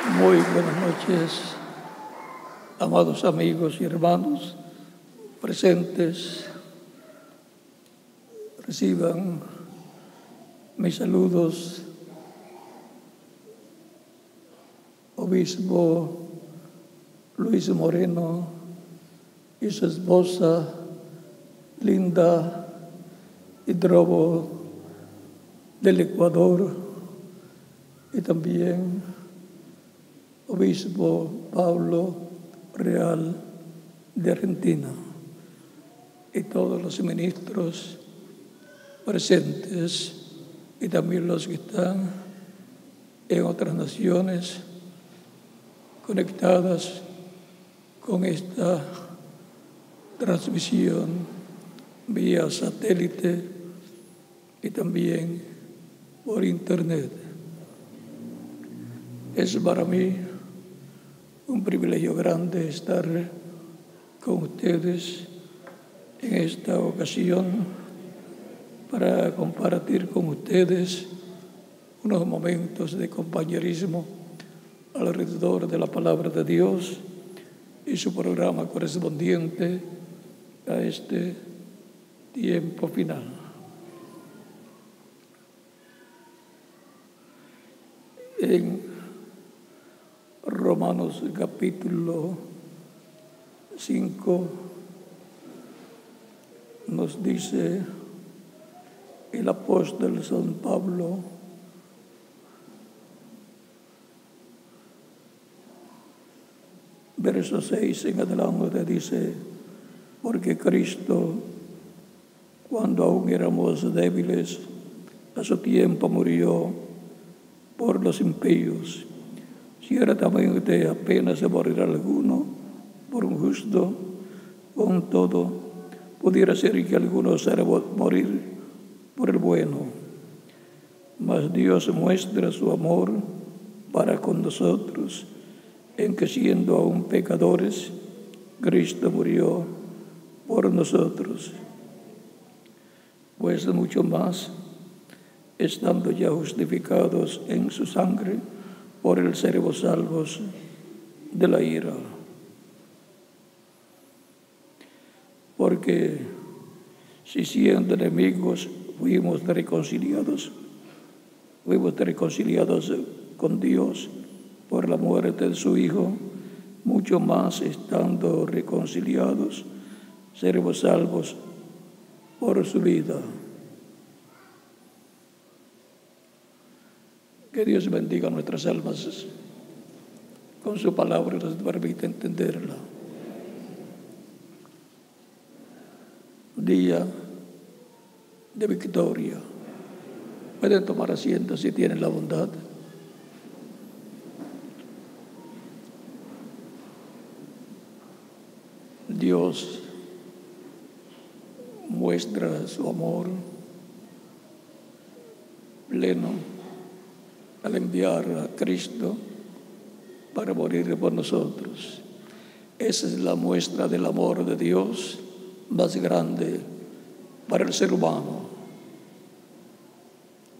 Muy buenas noches, amados amigos y hermanos presentes. Reciban mis saludos, Obispo Luis Moreno y su esposa Linda Hidrobo del Ecuador, y también Obispo Pablo Real de Argentina, y todos los ministros presentes, y también los que están en otras naciones conectadas con esta transmisión vía satélite y también por internet. Es para mí un privilegio grande estar con ustedes en esta ocasión para compartir con ustedes unos momentos de compañerismo alrededor de la palabra de Dios y su programa correspondiente a este tiempo final. En Romanos capítulo 5 nos dice el apóstol San Pablo: verso 6 en adelante dice: porque Cristo, cuando aún éramos débiles, a su tiempo murió por los impíos. Ciertamente apenas de morir alguno por un justo, con todo pudiera ser que alguno osara morir por el bueno. Mas Dios muestra su amor para con nosotros, en que siendo aún pecadores, Cristo murió por nosotros. Pues mucho más, estando ya justificados en su sangre, por el sermos salvos de la ira. Porque si siendo enemigos fuimos reconciliados con Dios por la muerte de su Hijo, mucho más estando reconciliados, seremos salvos por su vida. Que Dios bendiga nuestras almas con su palabra y nos permita entenderla. Día de victoria. Pueden tomar asiento si tienen la bondad. Dios muestra su amor pleno al enviar a Cristo para morir por nosotros. Esa es la muestra del amor de Dios más grande para el ser humano.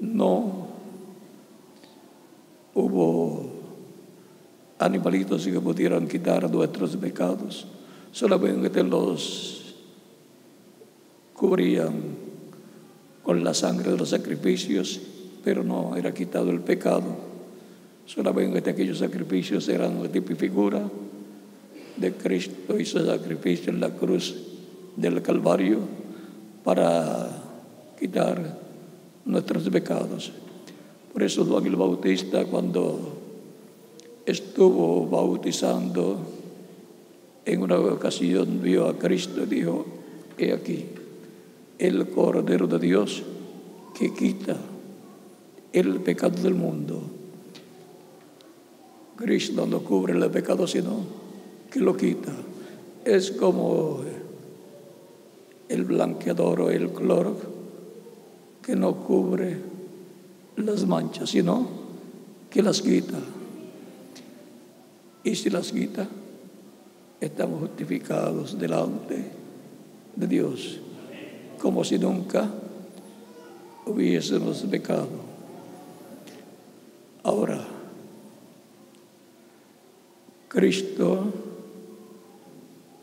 No hubo animalitos que pudieran quitar nuestros pecados, solamente los cubrían con la sangre de los sacrificios, pero no era quitado el pecado. Solamente aquellos sacrificios eran una tipo y figura de Cristo y su sacrificio en la cruz del Calvario para quitar nuestros pecados. Por eso Juan el Bautista, cuando estuvo bautizando, en una ocasión vio a Cristo y dijo: he aquí el Cordero de Dios que quita el pecado del mundo. Cristo no cubre el pecado, sino que lo quita. Es como el blanqueador o el cloro que no cubre las manchas, sino que las quita. Y si las quita, estamos justificados delante de Dios, como si nunca hubiésemos pecado. Ahora, Cristo,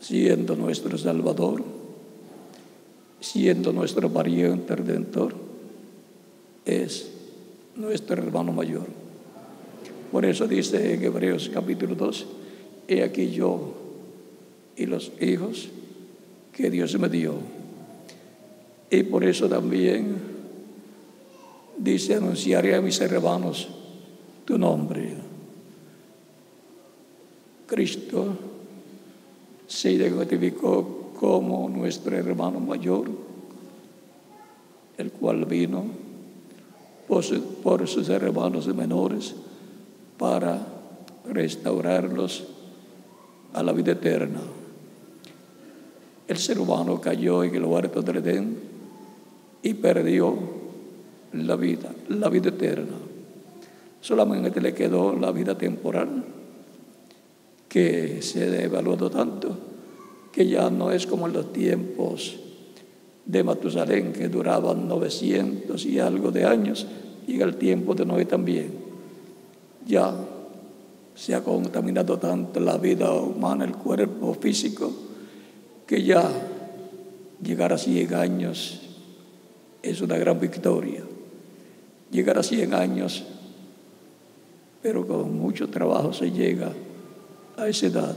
siendo nuestro Salvador, siendo nuestro pariente redentor, es nuestro hermano mayor. Por eso dice en Hebreos capítulo 2, he aquí yo y los hijos que Dios me dio. Y por eso también dice, anunciaré a mis hermanos tu nombre. Cristo se identificó como nuestro hermano mayor, el cual vino por sus hermanos menores para restaurarlos a la vida eterna. El ser humano cayó en el huerto del Edén y perdió la vida eterna. Solamente le quedó la vida temporal, que se ha devaluado tanto que ya no es como en los tiempos de Matusalén, que duraban 900 y algo de años, y el tiempo de Noé también. Ya se ha contaminado tanto la vida humana, el cuerpo físico, que ya llegar a 100 años es una gran victoria. Llegar a 100 años, pero con mucho trabajo se llega a esa edad.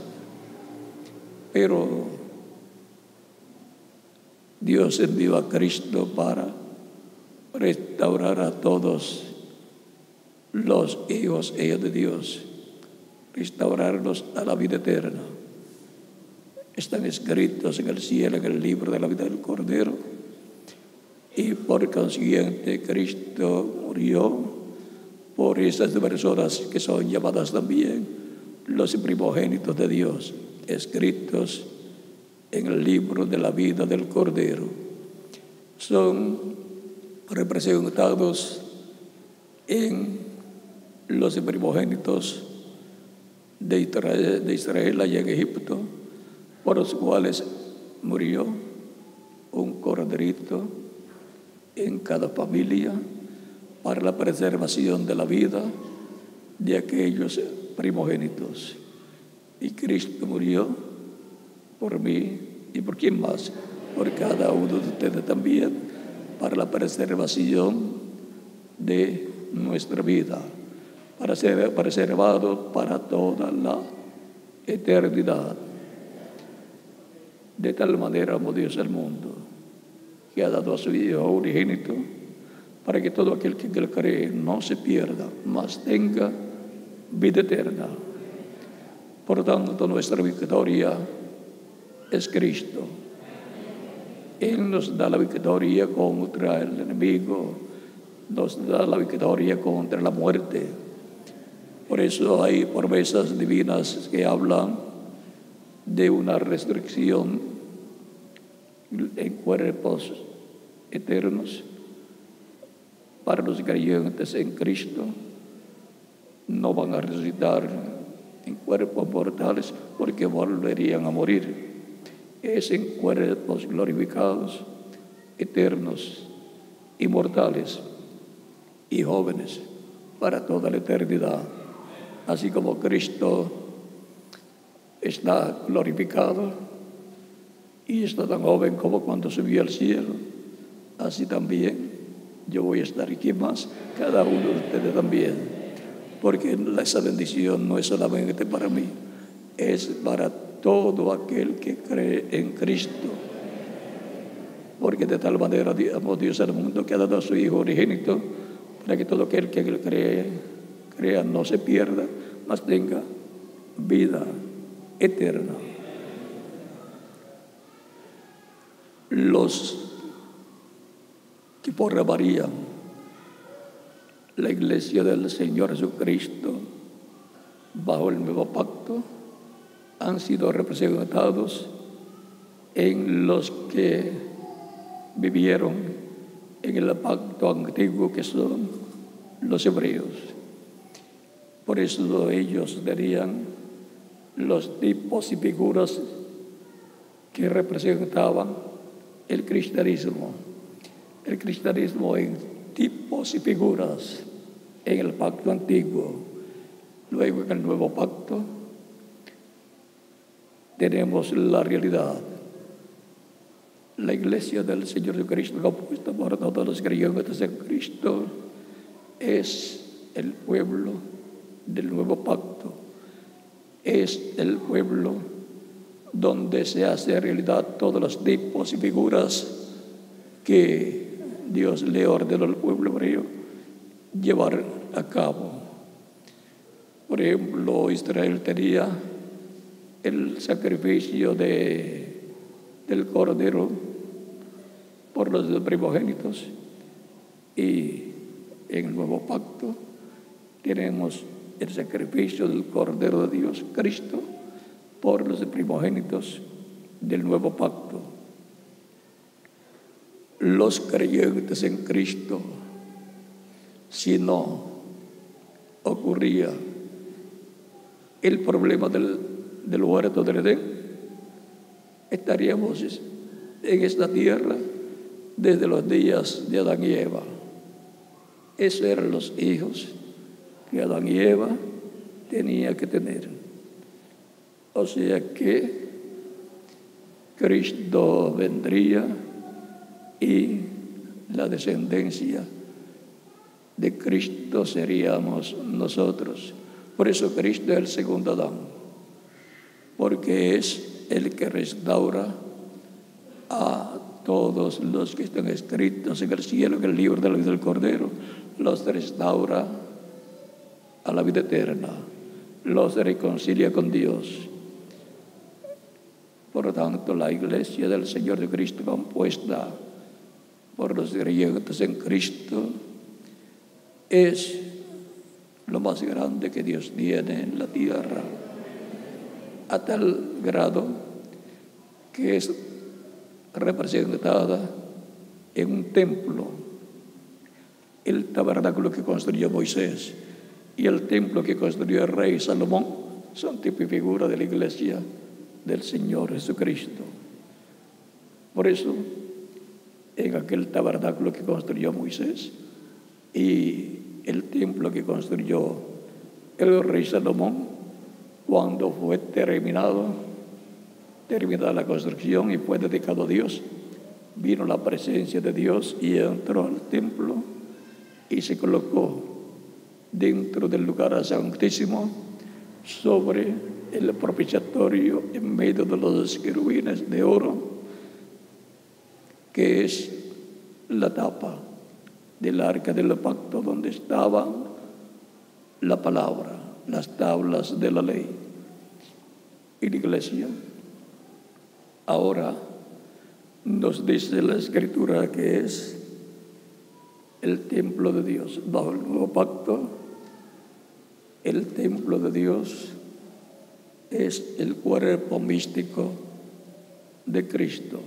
Pero Dios envió a Cristo para restaurar a todos los hijos de Dios, restaurarlos a la vida eterna. Están escritos en el cielo, en el libro de la vida del Cordero, y por consiguiente Cristo murió por esas personas que son llamadas también los primogénitos de Dios, escritos en el libro de la vida del Cordero. Son representados en los primogénitos de Israel allá en Egipto, por los cuales murió un corderito en cada familia para la preservación de la vida de aquellos primogénitos. Y Cristo murió por mí y por quién más, por cada uno de ustedes también, para la preservación de nuestra vida, para ser preservado para toda la eternidad. De tal manera amó Dios al mundo, que ha dado a su Hijo unigénito, para que todo aquel que en él cree no se pierda, mas tenga vida eterna. Por tanto, nuestra victoria es Cristo. Él nos da la victoria contra el enemigo, nos da la victoria contra la muerte. Por eso hay promesas divinas que hablan de una resurrección en cuerpos eternos para los creyentes en Cristo. No van a resucitar en cuerpos mortales porque volverían a morir. Es en cuerpos glorificados, eternos, inmortales y jóvenes para toda la eternidad. Así como Cristo está glorificado y está tan joven como cuando subió al cielo, así también yo voy a estar aquí más, cada uno de ustedes también, porque esa bendición no es solamente para mí, es para todo aquel que cree en Cristo. Porque de tal manera amó Dios al mundo que ha dado a su Hijo unigénito, para que todo aquel que él crea no se pierda, mas tenga vida eterna. Los que formarían la iglesia del Señor Jesucristo bajo el nuevo pacto han sido representados en los que vivieron en el pacto antiguo, que son los hebreos. Por eso ellos serían los tipos y figuras que representaban el cristianismo. El cristianismo en tipos y figuras en el pacto antiguo. Luego en el nuevo pacto tenemos la realidad. La iglesia del Señor Jesucristo, compuesta por todos los creyentes en Cristo, es el pueblo del nuevo pacto. Es el pueblo donde se hace realidad todos los tipos y figuras que Dios le ordenó al pueblo hebreo llevar a cabo. Por ejemplo, Israel tenía el sacrificio del cordero por los primogénitos, y en el nuevo pacto tenemos el sacrificio del Cordero de Dios, Cristo, por los primogénitos del nuevo pacto. Los creyentes en Cristo, si no ocurría el problema del huerto del Edén, estaríamos en esta tierra desde los días de Adán y Eva. Esos eran los hijos que Adán y Eva tenían que tener. O sea que Cristo vendría y la descendencia de Cristo seríamos nosotros. Por eso Cristo es el segundo Adán, porque es el que restaura a todos los que están escritos en el cielo, en el libro de la vida del Cordero. Los restaura a la vida eterna, los reconcilia con Dios. Por lo tanto, la iglesia del Señor de Cristo, compuesta por los creyentes en Cristo, es lo más grande que Dios tiene en la tierra, a tal grado que es representada en un templo. El tabernáculo que construyó Moisés y el templo que construyó el rey Salomón son tipo y figura de la iglesia del Señor Jesucristo. Por eso, en aquel tabernáculo que construyó Moisés y el templo que construyó el rey Salomón, cuando fue terminada la construcción y fue dedicado a Dios, vino la presencia de Dios y entró al templo y se colocó dentro del lugar santísimo sobre el propiciatorio en medio de los querubines de oro, que es la tapa del arca del pacto, donde estaba la palabra, las tablas de la ley. Y la iglesia ahora nos dice la Escritura que es el templo de Dios. Bajo el nuevo pacto, el templo de Dios es el cuerpo místico de Cristo.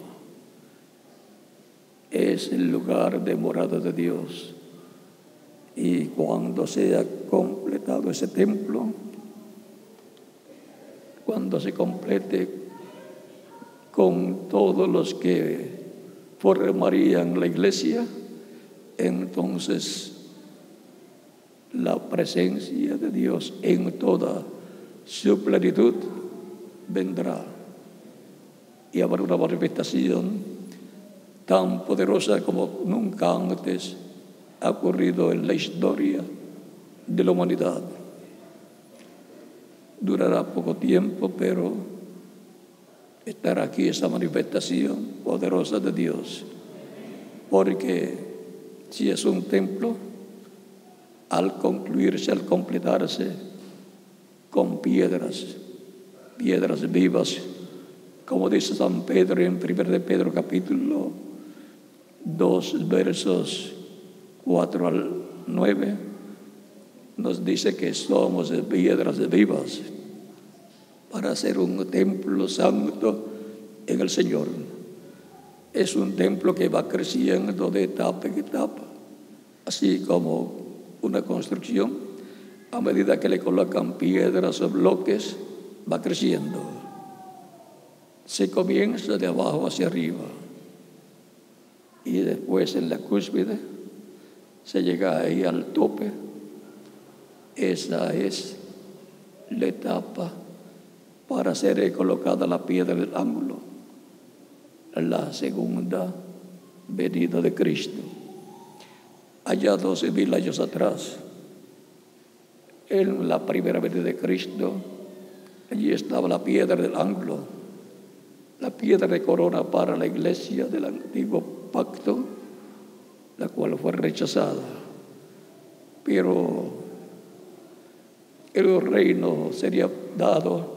Es el lugar de morada de Dios. Y cuando sea completado ese templo, cuando se complete con todos los que formarían la iglesia, entonces la presencia de Dios en toda su plenitud vendrá y habrá una manifestación tan poderosa como nunca antes ha ocurrido en la historia de la humanidad. Durará poco tiempo, pero estará aquí esa manifestación poderosa de Dios, porque si es un templo, al concluirse, al completarse, con piedras vivas, como dice San Pedro en 1 de Pedro capítulo 2, versos 4 al 9, nos dice que somos piedras vivas para hacer un templo santo en el Señor. Es un templo que va creciendo de etapa en etapa, así como una construcción, a medida que le colocan piedras o bloques, va creciendo. Se comienza de abajo hacia arriba y después en la cúspide se llega ahí al tope. Esa es la etapa para ser colocada la piedra del ángulo, la segunda venida de Cristo. Allá 12,000 años atrás, en la primera venida de Cristo, allí estaba la piedra del ángulo, la piedra de corona para la iglesia del antiguo pacto, la cual fue rechazada. Pero el reino sería dado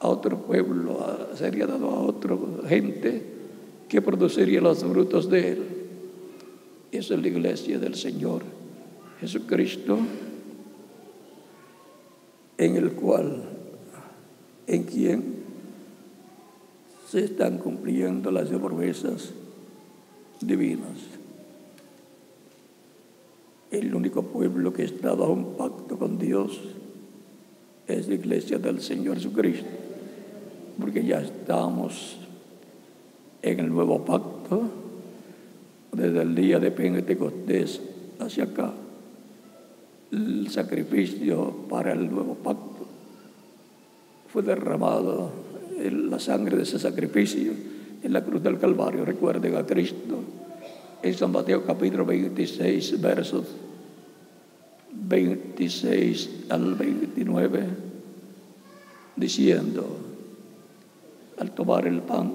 a otro pueblo, sería dado a otra gente que produciría los frutos de él. Esa es la iglesia del Señor Jesucristo, en quien se están cumpliendo las promesas divinas. El único pueblo que está bajo un pacto con Dios es la iglesia del Señor Jesucristo, porque ya estamos en el nuevo pacto desde el día de Pentecostés hacia acá. El sacrificio para el nuevo pacto fue derramado, la sangre de ese sacrificio en la cruz del Calvario. Recuerden a Cristo en San Mateo capítulo 26, versos 26 al 29, diciendo, al tomar el pan,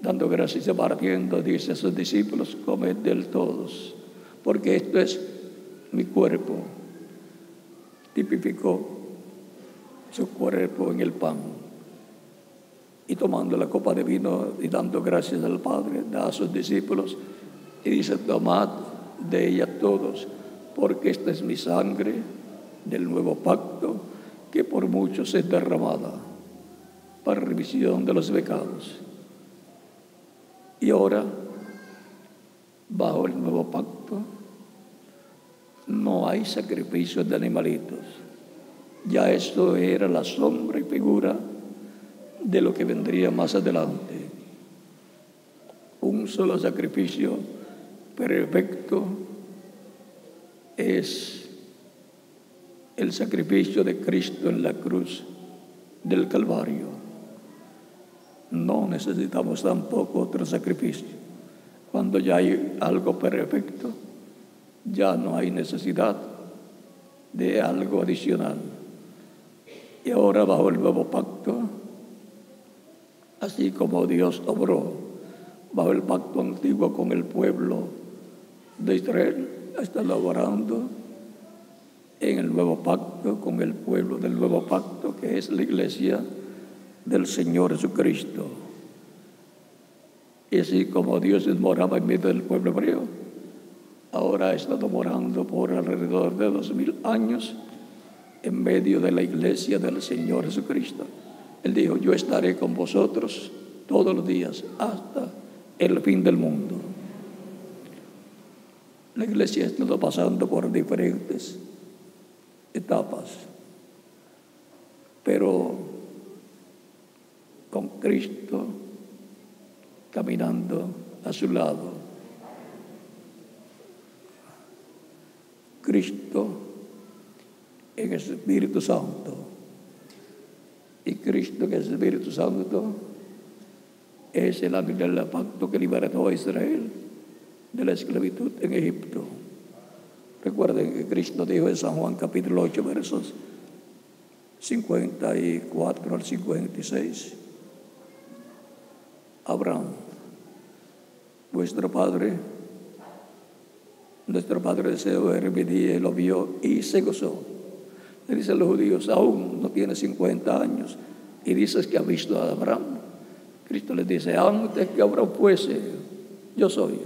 dando gracias y partiendo, dice a sus discípulos: comed del todos, porque esto es mi cuerpo. Tipificó su cuerpo en el pan. Y tomando la copa de vino y dando gracias al Padre, da a sus discípulos y dice: tomad de ella todos, porque esta es mi sangre del nuevo pacto, que por muchos es derramada para remisión de los pecados. Y ahora, bajo el nuevo pacto, no hay sacrificios de animalitos. Ya esto era la sombra y figura de lo que vendría más adelante. Un solo sacrificio perfecto es el sacrificio de Cristo en la cruz del Calvario. No necesitamos tampoco otro sacrificio. Cuando ya hay algo perfecto, ya no hay necesidad de algo adicional. Y ahora, bajo el nuevo pacto, así como Dios obró bajo el pacto antiguo con el pueblo de Israel, está obrando en el nuevo pacto con el pueblo del nuevo pacto, que es la iglesia del Señor Jesucristo. Y así como Dios moraba en medio del pueblo hebreo, ahora ha estado morando por alrededor de 2000 años en medio de la iglesia del Señor Jesucristo. Él dijo: yo estaré con vosotros todos los días hasta el fin del mundo. La iglesia ha estado pasando por diferentes etapas, pero con Cristo caminando a su lado. Cristo en el Espíritu Santo. Y Cristo en el Espíritu Santo es el ángel del pacto que libertó a Israel de la esclavitud en Egipto. Recuerden que Cristo dijo en San Juan capítulo 8, versos 54 al 56: Abraham, nuestro padre deseó ver mi día y lo vio y se gozó. Le dicen los judíos: aún no tiene 50 años y dices que ha visto a Abraham. Cristo les dice: antes que Abraham fuese, yo soy.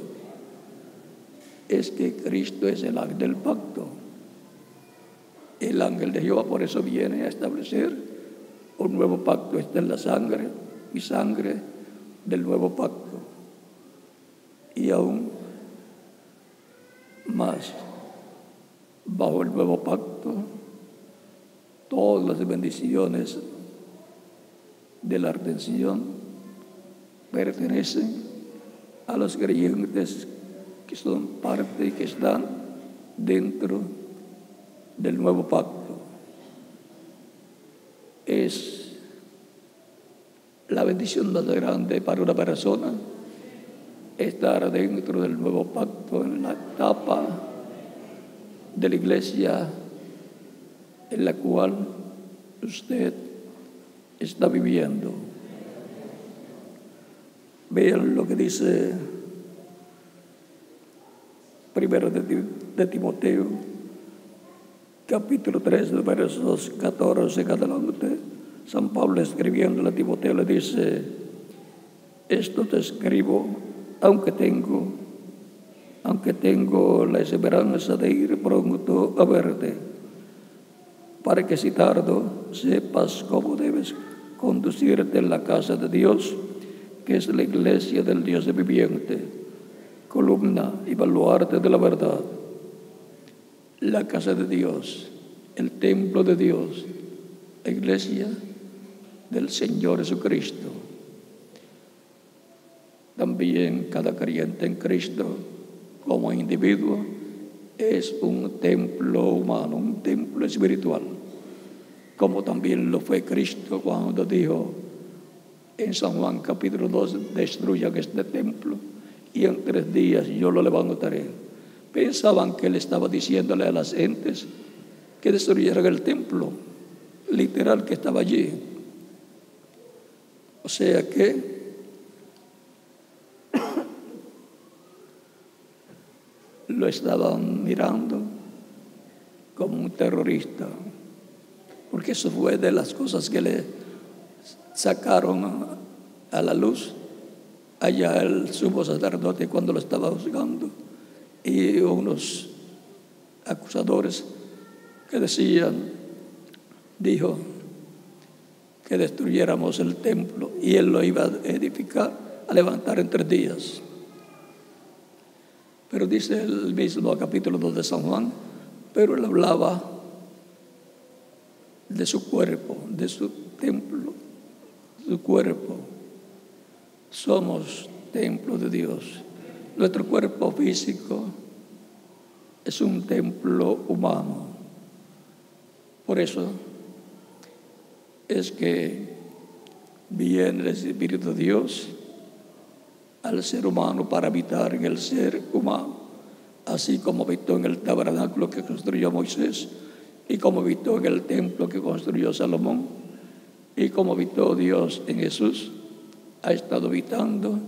Es que Cristo es el ángel del pacto, el ángel de Jehová. Por eso viene a establecer un nuevo pacto. Esta es la sangre, mi sangre del nuevo pacto. Y aún más, bajo el nuevo pacto, todas las bendiciones de la redención pertenecen a los creyentes que son parte y que están dentro del nuevo pacto. es la bendición más grande para una persona estar dentro del nuevo pacto, en la etapa de la iglesia en la cual usted está viviendo. Vean lo que dice primero de Timoteo, capítulo 3, versos 14 en adelante. San Pablo, escribiendo a Timoteo, le dice: esto te escribo aunque tengo la esperanza de ir pronto a verte, para que si tardo sepas cómo debes conducirte en la casa de Dios, que es la iglesia del Dios viviente, columna y baluarte de la verdad. La casa de Dios, el templo de Dios, la iglesia del Señor Jesucristo. También cada creyente en Cristo, como individuo, es un templo humano, un templo espiritual, como también lo fue Cristo cuando dijo en San Juan capítulo 2: destruyan este templo y en 3 días yo lo levantaré. Pensaban que él estaba diciéndole a las gentes que destruyeran el templo literal que estaba allí. O sea que lo estaban mirando como un terrorista, porque eso fue de las cosas que le sacaron a la luz allá el sumo sacerdote cuando lo estaba juzgando, y unos acusadores que dijo que destruyéramos el templo y él lo iba a edificar, a levantar en 3 días. Pero dice el mismo capítulo 2 de San Juan, pero él hablaba de su cuerpo, de su templo, su cuerpo. Somos templo de Dios. Nuestro cuerpo físico es un templo humano. Por eso es que viene el Espíritu de Dios al ser humano para habitar en el ser humano, así como habitó en el tabernáculo que construyó Moisés, y como habitó en el templo que construyó Salomón, y como habitó Dios en Jesús, ha estado habitando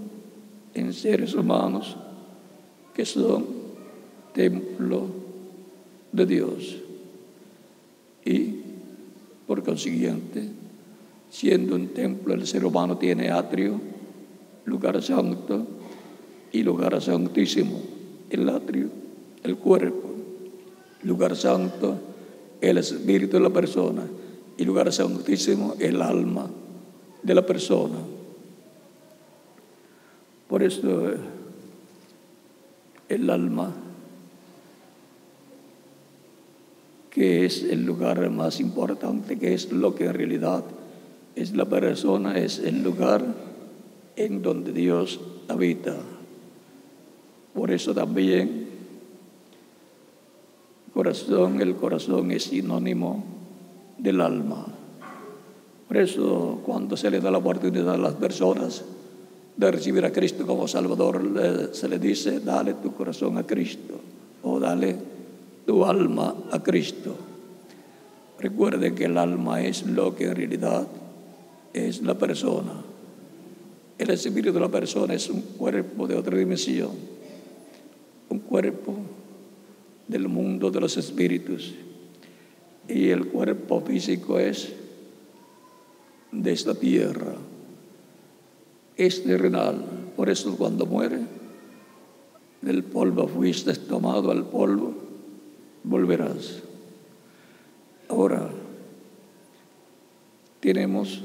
en seres humanos que son templo de Dios. Y por consiguiente, siendo un templo, el ser humano tiene atrio, lugar santo y lugar santísimo. El atrio, el cuerpo; lugar santo, el espíritu de la persona; y lugar santísimo, el alma de la persona. Por eso el alma, que es el lugar más importante, que es lo que en realidad es la persona, es el lugar en donde Dios habita. Por eso también el corazón es sinónimo del alma. Por eso cuando se le da la oportunidad a las personas de recibir a Cristo como Salvador, se le dice: dale tu corazón a Cristo, o dale tu alma a Cristo. Recuerden que el alma es lo que en realidad es la persona. El espíritu de la persona es un cuerpo de otra dimensión, un cuerpo del mundo de los espíritus, y el cuerpo físico es de esta tierra, es terrenal. Por eso cuando muere, del polvo fuiste tomado, al polvo volverás. Ahora tenemos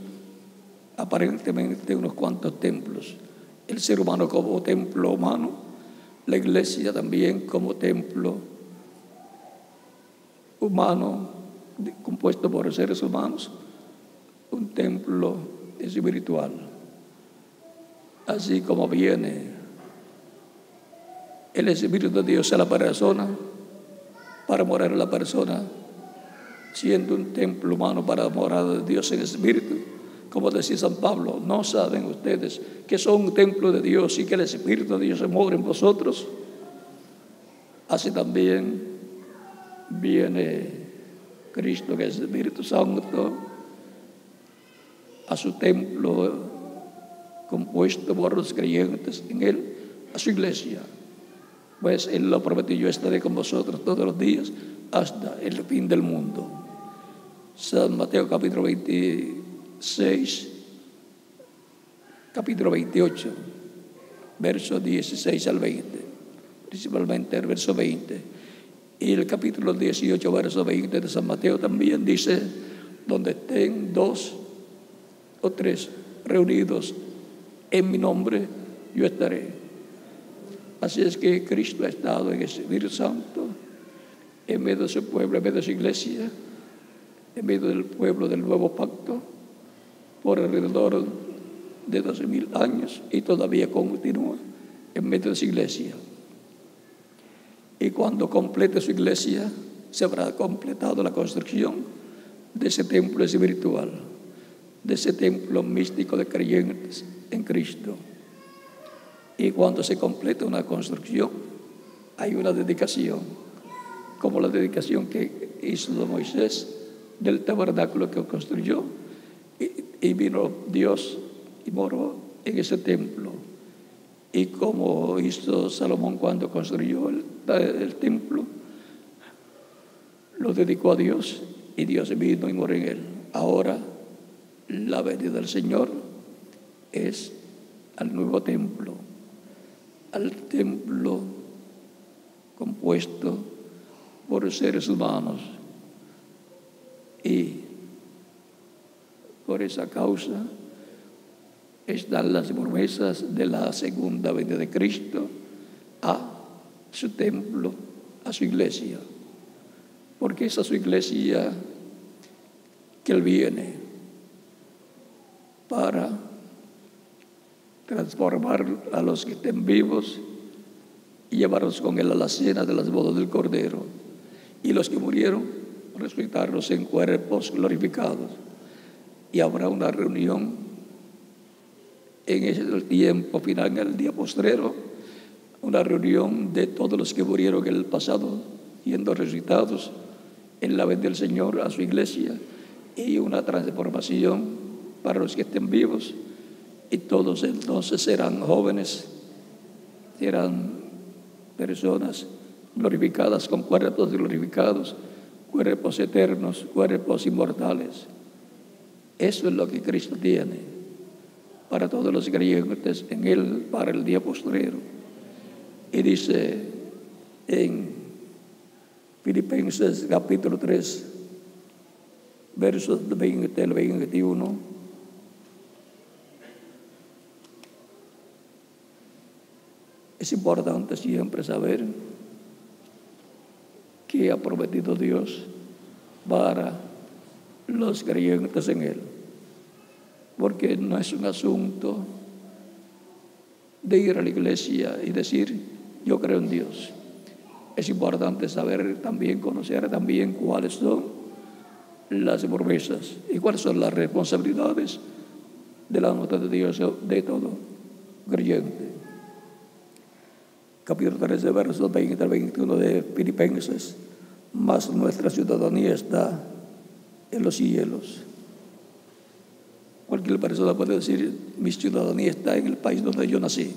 aparentemente unos cuantos templos: el ser humano como templo humano, la iglesia también como templo humano compuesto por seres humanos, un templo espiritual. Así como viene el Espíritu de Dios a la persona para morar en la persona, siendo un templo humano para la morada de Dios en espíritu. Como decía San Pablo, ¿no saben ustedes que son un templo de Dios y que el Espíritu de Dios se mora en vosotros? Así también viene Cristo, que es el Espíritu Santo, a su templo compuesto por los creyentes en Él, a su iglesia. Pues Él lo prometió: yo estaré con vosotros todos los días hasta el fin del mundo. San Mateo capítulo 26, capítulo 28, versos 16 al 20, principalmente el verso 20. Y el capítulo 18, verso 20 de San Mateo también dice: donde estén 2 o 3 reunidos en mi nombre, yo estaré. Así es que Cristo ha estado en el Espíritu Santo, en medio de su pueblo, en medio de su iglesia, en medio del pueblo del nuevo pacto, por alrededor de 12,000 años, y todavía continúa en medio de su iglesia. Y cuando complete su iglesia, se habrá completado la construcción de ese templo espiritual, de ese templo místico de creyentes en Cristo. Y cuando se completa una construcción, hay una dedicación, como la dedicación que hizo Moisés del tabernáculo que construyó, y vino Dios y moró en ese templo. Y como hizo Salomón cuando construyó el templo, lo dedicó a Dios, y Dios vino y moró en él. Ahora la venida del Señor es al nuevo templo, al templo compuesto por seres humanos. Y por esa causa están las promesas de la segunda venida de Cristo a su templo, a su iglesia, porque es a su iglesia que Él viene para transformar a los que estén vivos y llevarlos con Él a la cena de las bodas del Cordero, y los que murieron, resucitarlos en cuerpos glorificados. Y habrá una reunión en el tiempo final, en el día postrero, una reunión de todos los que murieron en el pasado, siendo resucitados en la venida del Señor a su iglesia, y una transformación para los que estén vivos, y todos entonces serán jóvenes, serán personas glorificadas con cuerpos glorificados, cuerpos eternos, cuerpos inmortales. Eso es lo que Cristo tiene para todos los creyentes en Él, para el día postrero. Y dice en Filipenses capítulo 3, versos 20 al 21, es importante siempre saber que ha prometido Dios para los creyentes en Él, porque no es un asunto de ir a la iglesia y decir yo creo en Dios. Es importante saber también, conocer también cuáles son las promesas y cuáles son las responsabilidades delante de Dios de todo creyente. Capítulo 13, versos 20 al 21 de Filipenses: mas nuestra ciudadanía está en los cielos. Cualquier persona puede decir mi ciudadanía está en el país donde yo nací.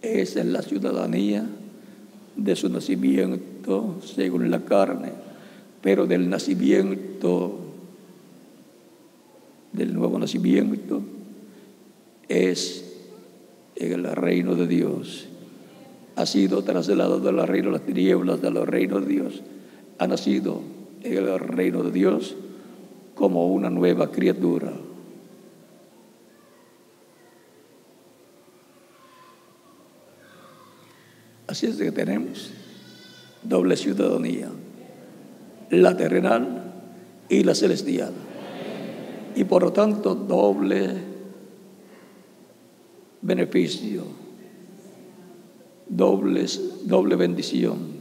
Esa es la ciudadanía de su nacimiento según la carne, pero del nacimiento, del nuevo nacimiento, es en el reino de Dios. Ha sido trasladado del reino de las tinieblas al reino de Dios. Ha nacido en el reino de Dios como una nueva criatura. Así es que tenemos doble ciudadanía, la terrenal y la celestial, y por lo tanto doble beneficio, doble bendición.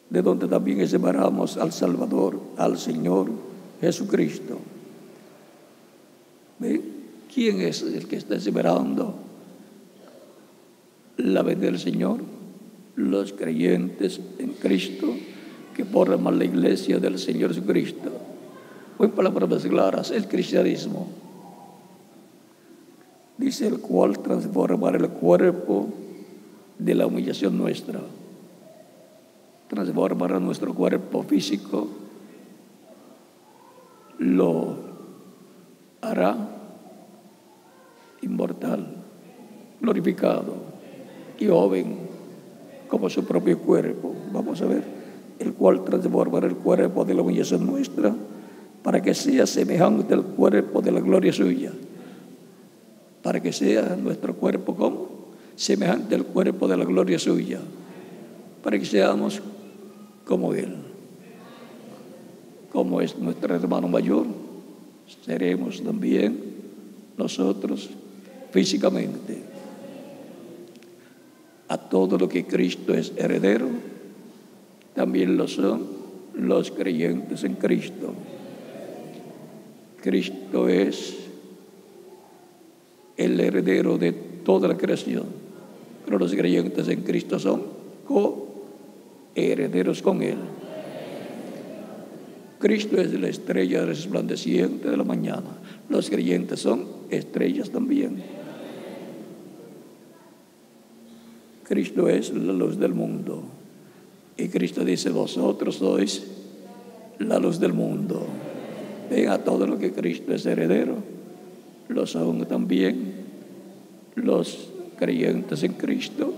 de donde también esperamos al Salvador, al Señor Jesucristo. ¿Ven? ¿Quién es el que está esperando la venida del Señor? Los creyentes en Cristo, que forman la iglesia del Señor Jesucristo. O en palabras claras, el cristianismo. Dice, el cual transformará el cuerpo de la humillación nuestra. Transformará nuestro cuerpo físico, lo hará inmortal, glorificado y joven como su propio cuerpo. Vamos a ver, el cual transformará el cuerpo de la humillación nuestra para que sea semejante al cuerpo de la gloria suya. Para que sea nuestro cuerpo como semejante al cuerpo de la gloria suya, para que seamos como Él. Como es nuestro hermano mayor, seremos también nosotros físicamente. A todo lo que Cristo es heredero, también lo son los creyentes en Cristo. Cristo es el heredero de toda la creación, pero los creyentes en Cristo son coherederos con Él. Cristo es la estrella resplandeciente de la mañana. Los creyentes son estrellas también. Cristo es la luz del mundo. Y Cristo dice, vosotros sois la luz del mundo. Ven, a todo lo que Cristo es heredero, lo son también los creyentes en Cristo,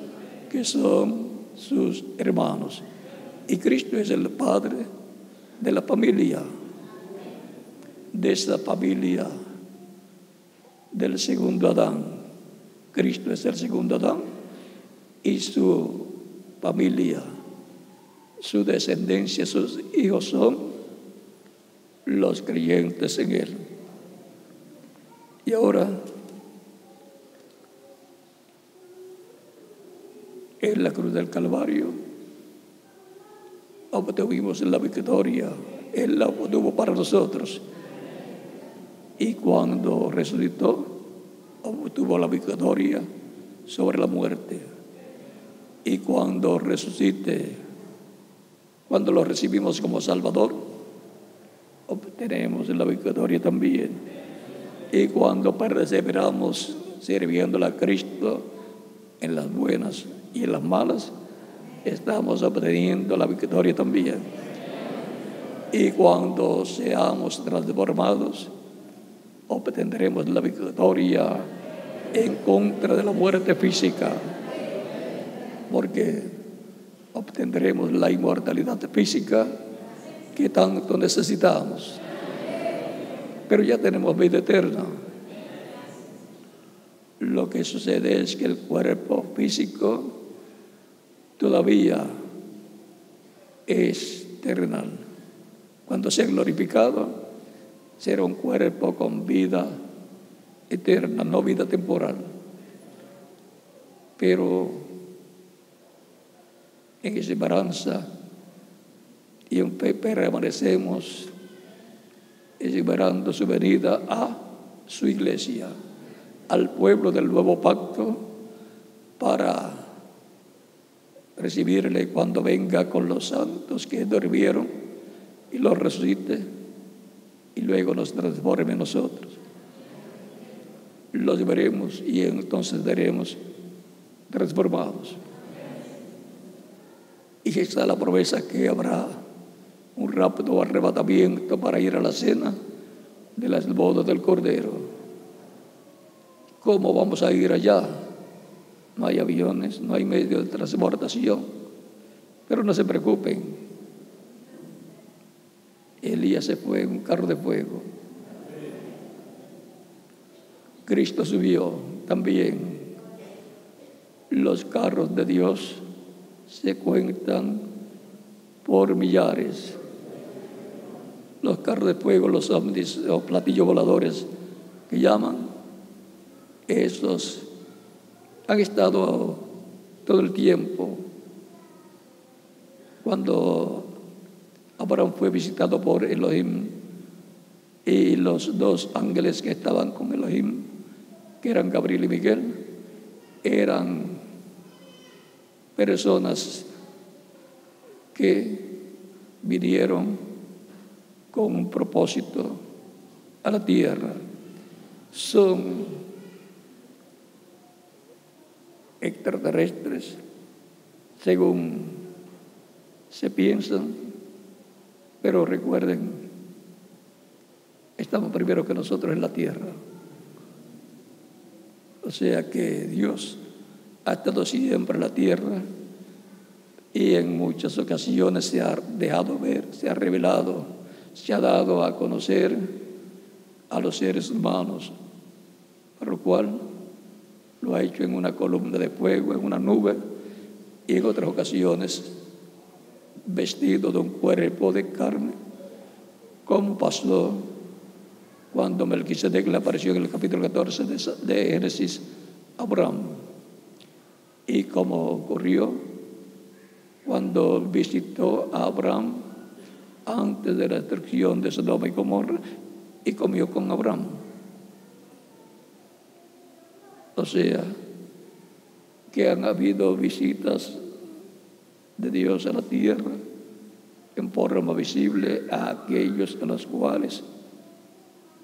que son sus hermanos. Y Cristo es el Padre de la familia, de esa familia del segundo Adán. Cristo es el segundo Adán y su familia, su descendencia, sus hijos son los creyentes en Él. Y ahora, en la cruz del Calvario, obtuvimos la victoria. Él la obtuvo para nosotros. Y cuando resucitó, obtuvo la victoria sobre la muerte. Y cuando resucite, cuando lo recibimos como Salvador, obtenemos la victoria también. Y cuando perseveramos sirviéndole a Cristo en las buenas y en las malas, estamos obteniendo la victoria también. Y cuando seamos transformados, obtendremos la victoria en contra de la muerte física, porque obtendremos la inmortalidad física que tanto necesitamos. Pero ya tenemos vida eterna. Lo que sucede es que el cuerpo físico todavía es terrenal. Cuando sea glorificado, será un cuerpo con vida eterna, no vida temporal. Pero en esperanza y en fe permanecemos esperando su venida a su iglesia, al pueblo del nuevo pacto, para recibirle cuando venga con los santos que durmieron y los resucite y luego nos transforme en nosotros. Los veremos y entonces seremos transformados. Y está la promesa que habrá un rápido arrebatamiento para ir a la cena de las bodas del Cordero. ¿Cómo vamos a ir allá? No hay aviones, no hay medio de transportación. Pero no se preocupen. Elías se fue en un carro de fuego. Cristo subió también. Los carros de Dios se cuentan por millares. Los carros de fuego, los ovnis o platillos voladores que llaman, esos han estado todo el tiempo cuando Abraham fue visitado por Elohim y los dos ángeles que estaban con Elohim, que eran Gabriel y Miguel, eran personas que vinieron con un propósito a la tierra. Son extraterrestres, según se piensan, pero recuerden, estamos primero que nosotros en la tierra. O sea que Dios ha estado siempre en la tierra y en muchas ocasiones se ha dejado ver, se ha revelado, se ha dado a conocer a los seres humanos, por lo cual lo ha hecho en una columna de fuego, en una nube, y en otras ocasiones vestido de un cuerpo de carne, como pasó cuando Melquisedec le apareció en el capítulo 14 de Génesis a Abraham, y como ocurrió cuando visitó a Abraham antes de la destrucción de Sodoma y Gomorra y comió con Abraham. O sea, que han habido visitas de Dios a la tierra en forma visible a aquellos a los cuales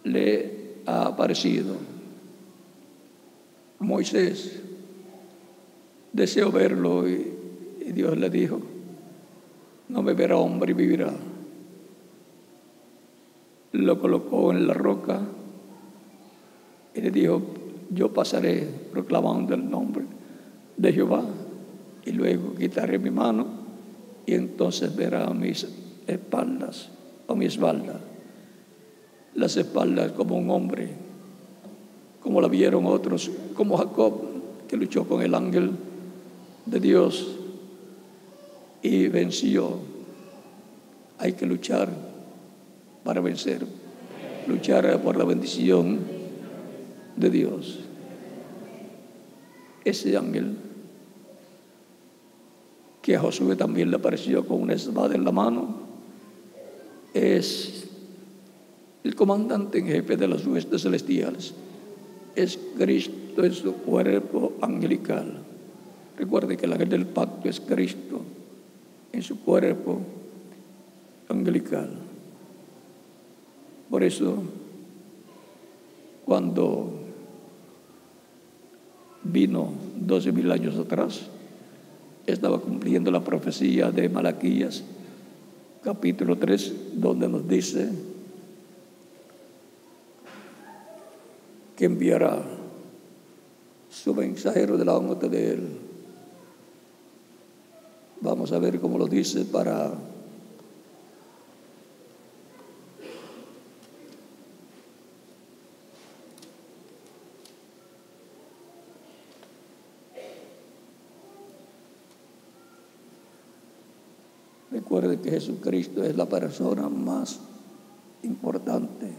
le ha aparecido. Moisés deseó verlo y Dios le dijo: no me verá hombre y vivirá. Lo colocó en la roca y le dijo: yo pasaré proclamando el nombre de Jehová y luego quitaré mi mano y entonces verá mis espaldas o mi espalda. Las espaldas como un hombre, como la vieron otros, como Jacob, que luchó con el ángel de Dios y venció. Hay que luchar para vencer, luchar por la bendición de Dios. Ese ángel que a Josué también le apareció con una espada en la mano es el comandante en jefe de las huestes celestiales. Es Cristo en su cuerpo angelical. Recuerde que el ángel del pacto es Cristo en su cuerpo angelical. Por eso, cuando vino 12,000 años atrás, estaba cumpliendo la profecía de Malaquías, capítulo 3, donde nos dice que enviará su mensajero delante de él. Vamos a ver cómo lo dice para recuerde que Jesucristo es la persona más importante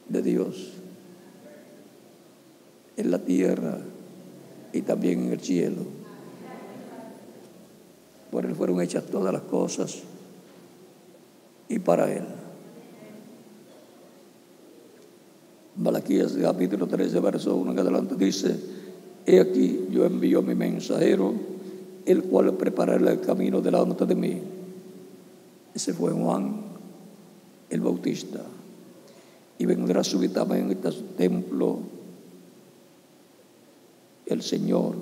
de Dios en la tierra y también en el cielo. Por él fueron hechas todas las cosas y para él. Malaquías capítulo 13, verso 1 en adelante dice: he aquí yo envío a mi mensajero, el cual preparará el camino delante de mí. Ese fue Juan el Bautista. Y vendrá súbitamente a su templo el Señor,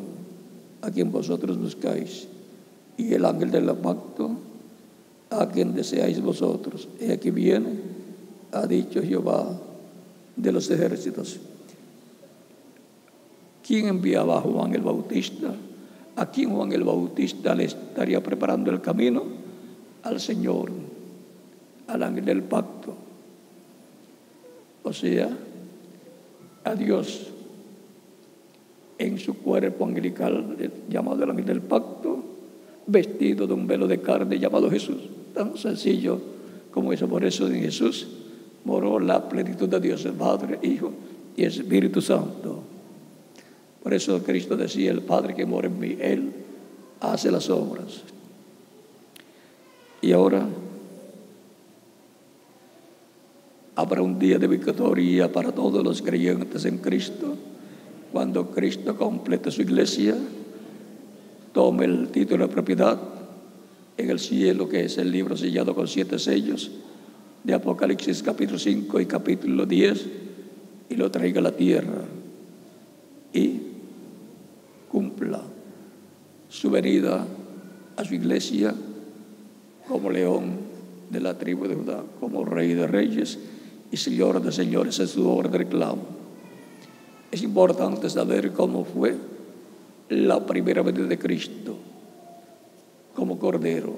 a quien vosotros buscáis, y el ángel del pacto, a quien deseáis vosotros. He aquí viene, ha dicho Jehová de los ejércitos. ¿Quién enviaba a Juan el Bautista? ¿A quién Juan el Bautista le estaría preparando el camino? Al Señor, al ángel del pacto. O sea, a Dios en su cuerpo angelical, llamado el ángel del pacto, vestido de un velo de carne llamado Jesús. Tan sencillo como eso. Por eso en Jesús moró la plenitud de Dios, el Padre, Hijo y Espíritu Santo. Por eso Cristo decía: el Padre que mora en mí, Él hace las obras. Y ahora habrá un día de victoria para todos los creyentes en Cristo, cuando Cristo complete su iglesia, tome el título de propiedad en el cielo, que es el libro sellado con 7 sellos de Apocalipsis capítulo 5 y capítulo 10, y lo traiga a la tierra y cumpla su venida a su iglesia como león de la tribu de Judá, como rey de reyes y señor de señores en su obra de reclamo. Es importante saber cómo fue la primera venida de Cristo como Cordero,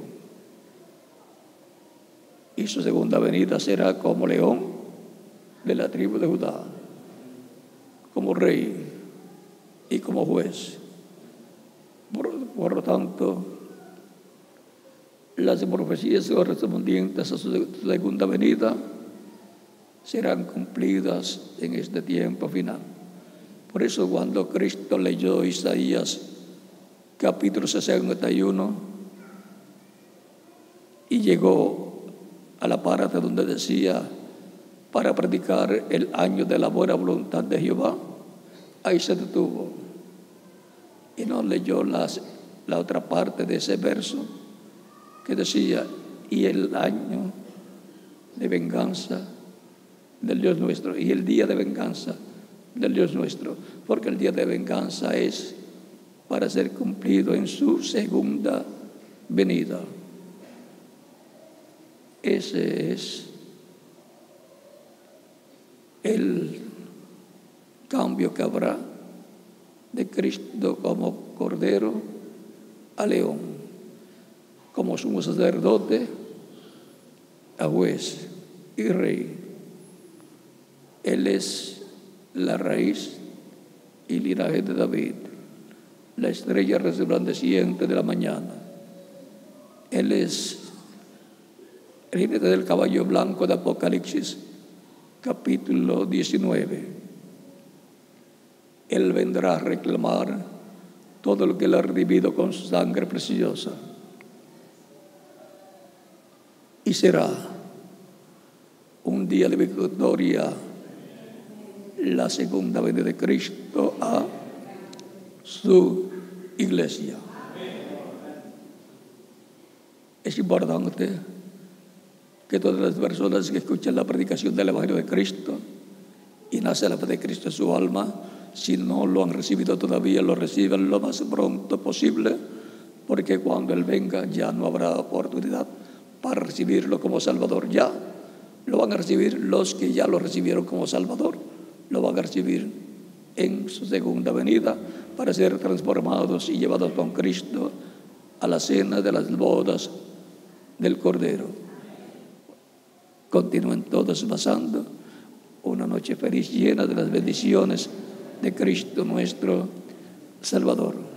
y su segunda venida será como león de la tribu de Judá, como rey y como juez. Por lo tanto, las profecías correspondientes a su segunda venida serán cumplidas en este tiempo final. Por eso, cuando Cristo leyó Isaías capítulo 61 y llegó a la parte donde decía, para predicar el año de la buena voluntad de Jehová, ahí se detuvo y no leyó la otra parte de ese verso que decía, y el año de venganza del Dios nuestro, y el día de venganza del Dios nuestro, porque el día de venganza es para ser cumplido en su segunda venida. Ese es el cambio que habrá de Cristo como Cordero a león, como sumo sacerdote a juez y rey. Él es la raíz y linaje de David, la estrella resplandeciente de la mañana. Él es el jinete del caballo blanco de Apocalipsis capítulo 19. Él vendrá a reclamar todo lo que él ha redimido con su sangre preciosa. Y será un día de victoria la segunda venida de Cristo a su iglesia. Es importante que todas las personas que escuchan la predicación del Evangelio de Cristo y nace la fe de Cristo en su alma, si no lo han recibido todavía, lo reciban lo más pronto posible, porque cuando Él venga ya no habrá oportunidad para recibirlo como Salvador. Ya lo van a recibir los que ya lo recibieron como Salvador, lo van a recibir en su segunda venida para ser transformados y llevados con Cristo a la cena de las bodas del Cordero. Continúen todos pasando una noche feliz, llena de las bendiciones de Cristo nuestro Salvador.